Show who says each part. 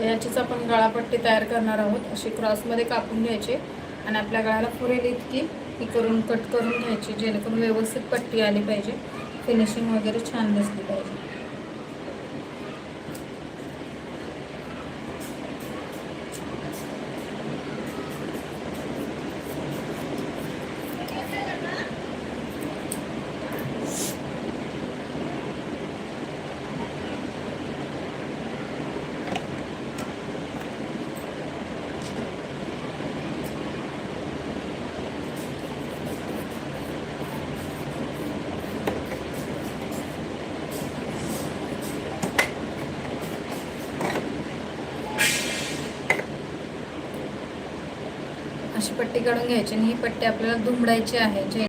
Speaker 1: याचीच आपण गळापट्टी तयार करणार आहोत। अशी क्रॉसमध्ये कापून घ्यायची आणि आपल्या गळ्याला पुरेल इतकी ही करून कट करून घ्यायची, जेणेकरून व्यवस्थित पट्टी आली पाहिजे, फिनिशिंग वगैरे छान दिसली पाहिजे। अशी पट्टी काढून घ्यायची आणि ही पट्टी आपल्याला दुमडायची आहे।